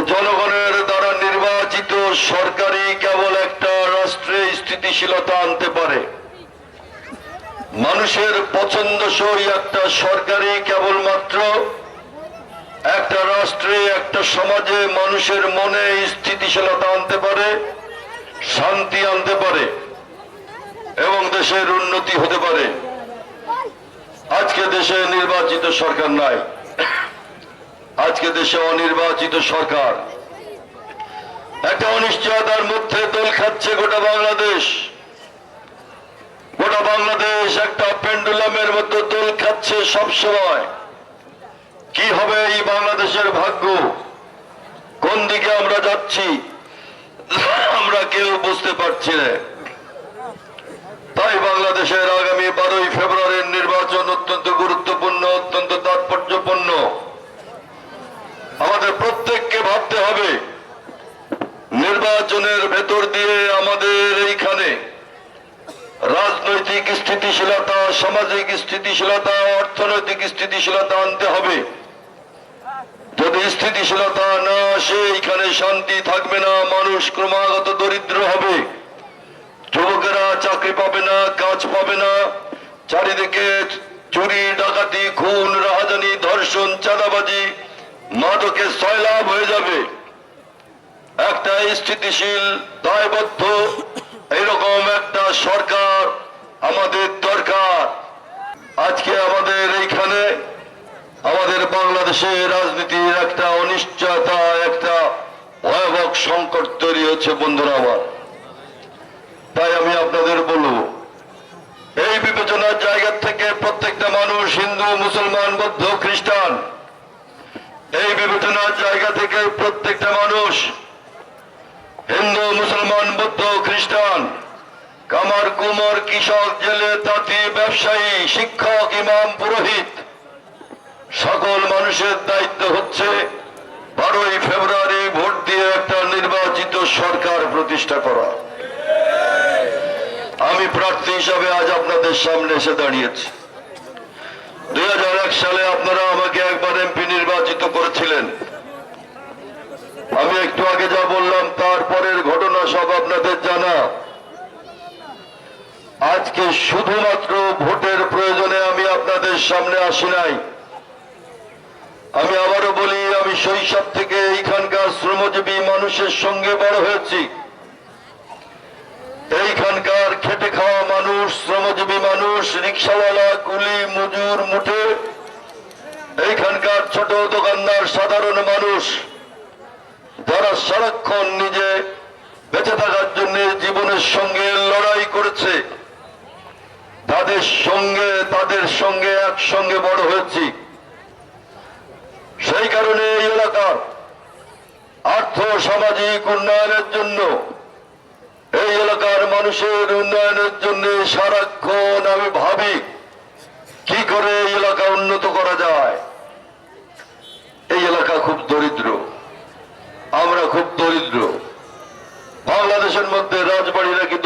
জনগণের দ্বারা নির্বাচিত সরকারই কেবল একটা রাষ্ট্রে স্থিতিশীলতা আনতে পারে। মানুষের পছন্দসই একটা সরকারই কেবলমাত্র একটা রাষ্ট্রে, একটা সমাজে মানুষের মনে স্থিতিশীলতা আনতে পারে, শান্তি আনতে পারে এবং দেশের উন্নতি হতে পারে। আজকে দেশে নির্বাচিত সরকার নাই, আজকে দেশে অনির্বাচিত সরকার। একটা অনিশ্চয়তার মধ্যে দোল খাচ্ছে গোটা বাংলাদেশ। গোটা বাংলাদেশ একটা পেন্ডুলামের মতো দোল খাচ্ছে সবসময়। কি হবে এই বাংলাদেশের ভাগ্য, কোন দিকে আমরা যাচ্ছি আমরা কেউ বুঝতে পারছি না। তাই বাংলাদেশের আগামী 12ই ফেব্রুয়ারির নির্বাচন অত্যন্ত গুরুত্বপূর্ণ, অত্যন্ত তাৎপর্যপূর্ণ। আমাদের প্রত্যেককে ভাবতে হবে নির্বাচনের ভেতর দিয়ে আমাদের এইখানে রাজনৈতিক স্থিতিশীলতা, সামাজিক স্থিতিশীলতা, অর্থনৈতিক স্থিতিশীলতা আনতে হবে। যদি স্থিতিশীলতা না আসে এইখানে শান্তি থাকবে না, মানুষ ক্রমাগত দরিদ্র হবে, যুবকেরা চাকরি পাবে না, কাজ পাবে না, চারিদিকে চুরি ডাকাতি, খুন, রাহাজানি, ধর্ষণ, চাঁদাবাজি, মাদকের সয়লাভ হয়ে যাবে। একটা স্থিতিশীল, দায়বদ্ধ এরকম একটা সরকার আমাদের দরকার। আজকে আমাদের এইখানে আমাদের বাংলাদেশের রাজনীতির একটা অনিশ্চয়তা, একটা ভয়াবহ সংকট তৈরি হচ্ছে বন্ধুরা আমার। তাই আমি আপনাদের বলব, এই বিবেচনার জায়গা থেকে প্রত্যেকটা মানুষ, হিন্দু, মুসলমান, বৌদ্ধ, খ্রিস্টান, এই বিবেচনার জায়গা থেকে প্রত্যেকটা মানুষ, হিন্দু, মুসলমান, বৌদ্ধ, খ্রিস্টান, কামার, কুমার, কৃষক, জেলে, তাঁতি, ব্যবসায়ী, শিক্ষক, ইমাম, পুরোহিত, সকল মানুষের দায়িত্ব হচ্ছে 12ই ফেব্রুয়ারি ভোট দিয়ে একটা নির্বাচিত সরকার প্রতিষ্ঠা করা। আমি প্রার্থী হিসাবে আজ আপনাদের সামনে এসে দাঁড়িয়েছি। 2001 সালে আপনারা আমাকে একবার এমপি নির্বাচিত করেছিলেন। আমি একটু আগে যা বললাম তারপরের ঘটনা সব আপনাদের জানা। আজকে শুধুমাত্র ভোটের প্রয়োজনে আমি আপনাদের সামনে আসি নাই। আমি আবারও বলি, আমি শৈশব থেকে এইখানকার শ্রমজীবী মানুষের সঙ্গে বড় হয়েছি। এইখানকার খেটে খাওয়া মানুষ, শ্রমজীবী মানুষ, রিক্সাওয়ালা, কুলি, মজুর, মুঠে, এইখানকার ছোট দোকানদার, সাধারণ মানুষ যারা সারাক্ষণ নিজে বেঁচে থাকার জন্য জীবনের সঙ্গে লড়াই করেছে, তাদের সঙ্গে একসঙ্গে বড় হয়েছি। সেই কারণে এই এলাকার আর্থ সামাজিক উন্নয়নের জন্য, এই এলাকার মানুষের উন্নয়নের জন্য সারাক্ষণ আমি ভাবি কি করে এই এলাকা উন্নত করা যায়। এই এলাকা খুব দরিদ্র, আমরা খুব দরিদ্র। বাংলাদেশের মধ্যে রাজবাড়ি নাকি